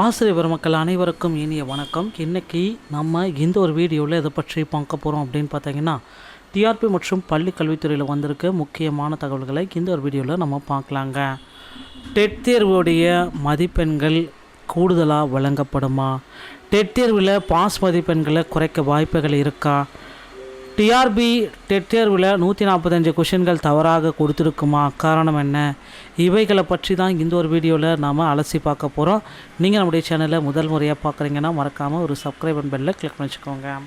ஆசிரியர் பெருமக்கள் அனைவருக்கும் இனிய வணக்கம். இன்றைக்கி நம்ம இந்த ஒரு வீடியோவில் இதை பற்றி பார்க்க போகிறோம் அப்படின்னு பார்த்தீங்கன்னா, டிஆர்பி மற்றும் பள்ளி கல்வித்துறையில் வந்திருக்க முக்கியமான தகவல்களை இந்த ஒரு வீடியோவில் நம்ம பார்க்கலாங்க. டெட் தேர்வுடைய மதிப்பெண்கள் கூடுதலாக வழங்கப்படுமா? டெட் தேர்வில் பாஸ் மதிப்பெண்களை குறைக்க வாய்ப்புகள் இருக்கா? டிஆர்பி டெட் தேர்வில் 145 கொஷின்கள் தவறாக கொடுத்துருக்குமா? காரணம் என்ன? இவைகளை பற்றி தான் இந்த ஒரு வீடியோவில் நாம் அலசி பார்க்க போகிறோம். நீங்கள் நம்முடைய சேனலை முதல் முறையாக பார்க்குறீங்கன்னா மறக்காமல் ஒரு சப்ஸ்கிரைப் பெல்லை கிளிக் பண்ணி வச்சுக்கோங்க.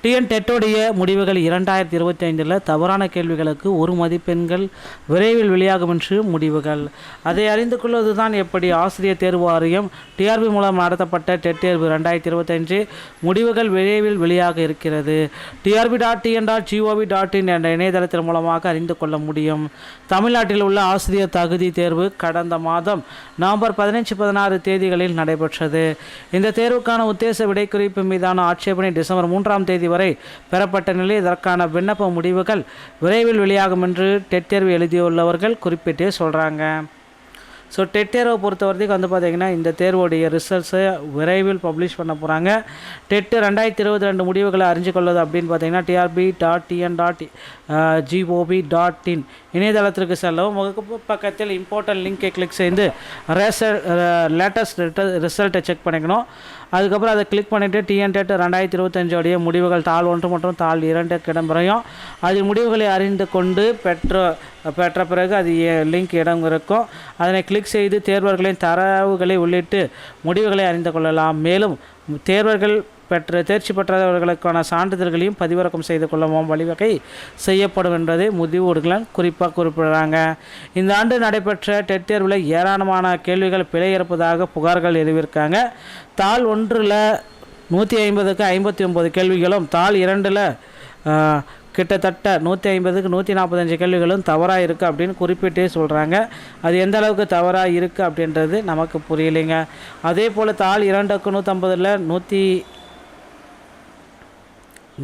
டிஎன் டெட்டோடைய முடிவுகள் 2025 தவறான கேள்விகளுக்கு 1 மதிப்பெண்கள் விரைவில் வெளியாகும் என்று முடிவுகள். அதை அறிந்து கொள்வது தான் எப்படி? ஆசிரியர் தேர்வு வாரியம் டிஆர்பி மூலம் நடத்தப்பட்ட டெட் தேர்வு 2025 முடிவுகள் விரைவில் வெளியாக இருக்கிறது. trb.tn.gov.in என்ற இணையதளத்தின் மூலமாக அறிந்து கொள்ள முடியும். தமிழ்நாட்டில் உள்ள ஆசிரியர் தகுதி தேர்வு கடந்த மாதம் நவம்பர் 15-16 தேதிகளில் நடைபெற்றது. இந்த தேர்வுக்கான உத்தேச விடைக்குறிப்பு மீதான ஆட்சேபனை டிசம்பர் 3ஆம் தேதி வரை பெறப்பட்ட நிலையில் இதற்கான விண்ணப்ப முடிவுகள் விரைவில் வெளியாகும் என்று டெட் தேர்வு எழுதியுள்ளவர்கள் குறிப்பிட்டு சொல்கிறாங்க. ஸோ டெட் தேர்வை பொறுத்த வரைக்கும் பார்த்திங்கன்னா இந்த தேர்வுடைய ரிசல்ட்ஸை விரைவில் பப்ளிஷ் பண்ண போகிறாங்க. டெட்டு 2022 முடிவுகளை அறிஞ்சு கொள்வது அப்படின்னு பார்த்தீங்கன்னா trb.tn.gov.in இணையதளத்திற்கு செல்லவும் முகப்பு பக்கத்தில் இம்பார்ட்டன்ட் லிங்கை கிளிக் செய்து லேட்டஸ்ட் ரிசல்ட்டை செக் பண்ணிக்கணும். அதுக்கப்புறம் அதை கிளிக் பண்ணிவிட்டு டிஎன் டெட் 2025 முடிவுகள் தாள் 1 மற்றும் தாள் 2 இடம்பெறையும். அதில் முடிவுகளை அறிந்து கொண்டு பெற்ற பிறகு அது லிங்க் இடம் இருக்கும். அதனை கிளிக் செய்து தேர்வர்களின் தரவுகளை உள்ளிட்டு முடிவுகளை அறிந்து கொள்ளலாம். மேலும் தேர்வர்கள் தேர்ச்சி பெற்றவர்களுக்கான சான்றிதழ்களையும் பதிவிறக்கம் செய்து கொள்ளவும் வழிவகை செய்யப்படும் என்பதை முடிவுகள் குறிப்பாக குறிப்பிடுறாங்க. இந்த ஆண்டு நடைபெற்ற டெட் தேர்வில் ஏராளமான கேள்விகள் பிழை இருப்பதாக புகார்கள் எழுதியிருக்காங்க. தாள் 1 150க்கு 59 கேள்விகளும், தாள் 2 கிட்டத்தட்ட 150க்கு 145 கேள்விகளும் தவறாக இருக்குது அப்படின்னு குறிப்பிட்டே சொல்கிறாங்க. அது எந்த அளவுக்கு தவறாக இருக்குது அப்படின்றது நமக்கு புரியலைங்க. அதே போல் தாள் 2க்கு 150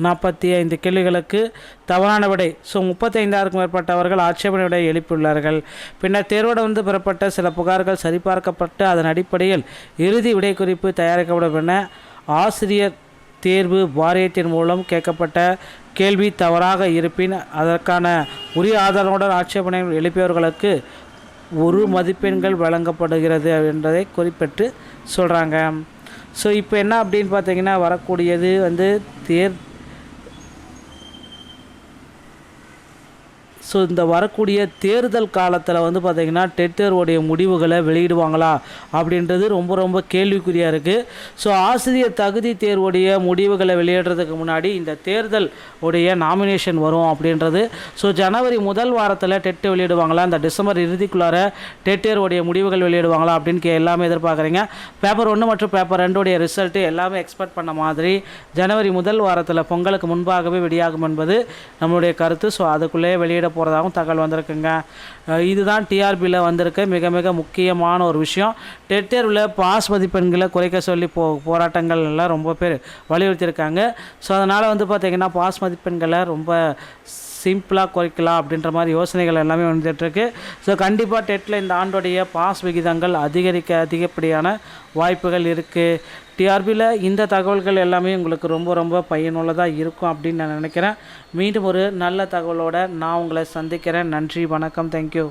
145 கேள்விகளுக்கு தவறான விடை. ஸோ 35,000க்கும் மேற்பட்டவர்கள் ஆட்சேபனை விடை எழுப்பியுள்ளார்கள். பின்னர் தேர்வோடு பெறப்பட்ட சில புகார்கள் சரிபார்க்கப்பட்டு அதன் அடிப்படையில் இறுதி விடை குறிப்பு தயாரிக்கப்படும் என ஆசிரியர் தேர்வு வாரியத்தின் மூலம் கேட்கப்பட்ட கேள்வி தவறாக இருப்பின் அதற்கான உரிய ஆதாரங்களுடன் ஆட்சேபனை எழுப்பியவர்களுக்கு 1 மதிப்பெண்கள் வழங்கப்படுகிறது என்பதை குறிப்பிட்டு சொல்கிறாங்க. ஸோ இப்போ என்ன அப்படின்னு பார்த்தீங்கன்னா வரக்கூடியது இந்த வரக்கூடிய தேர்தல் காலத்தில் பார்த்திங்கன்னா டெட் தேர்வுடைய முடிவுகளை வெளியிடுவாங்களா அப்படின்றது ரொம்ப கேள்விக்குறியாக இருக்குது. ஸோ ஆசிரியர் தகுதி தேர்வுடைய முடிவுகளை வெளியிடுறதுக்கு முன்னாடி இந்த தேர்தல் உடைய நாமினேஷன் வரும் அப்படின்றது. ஸோ ஜனவரி முதல் வாரத்தில் டெட்டு வெளியிடுவாங்களா, இந்த டிசம்பர் இறுதிக்குள்ளார டெட் தேர்வுடைய முடிவுகள் வெளியிடுவாங்களா அப்படின்னு எல்லாமே எதிர்பார்க்குறீங்க. பேப்பர் 1 மற்றும் பேப்பர் 2 ரிசல்ட்டு எல்லாமே எக்ஸ்பெக்ட் பண்ண மாதிரி ஜனவரி முதல் வாரத்தில் பொங்கலுக்கு முன்பாகவே வெளியாகும் என்பது நம்மளுடைய கருத்து. ஸோ அதுக்குள்ளேயே வெளியிட போகிறதாகவும் தகவல் வந்திருக்குங்க. இதுதான் டிஆர்பியில் வந்திருக்க மிக முக்கியமான ஒரு விஷயம். டெட் தேர்வில் பாஸ் மதிப்பெண்களை குறைக்க சொல்லி போராட்டங்கள் எல்லாம் ரொம்ப பேர் வலியுறுத்தியிருக்காங்க. ஸோ அதனால் பார்த்திங்கன்னா பாஸ் மதிப்பெண்களை ரொம்ப சிம்பிளாக குறைக்கலாம் அப்படின்ற மாதிரி யோசனைகள் எல்லாமே வந்துட்டுருக்கு. ஸோ கண்டிப்பாக டெட்டில் இந்த ஆண்டோடைய பாஸ் விகிதங்கள் அதிகப்படியான வாய்ப்புகள் இருக்குது. டிஆர்பியில் இந்த தகவல்கள் எல்லாமே உங்களுக்கு ரொம்ப பயனுள்ளதாக இருக்கும் அப்படின்னு நான் நினைக்கிறேன். மீண்டும் ஒரு நல்ல தகவலோடு நான் உங்களை சந்திக்கிறேன். நன்றி, வணக்கம், தேங்க்யூ.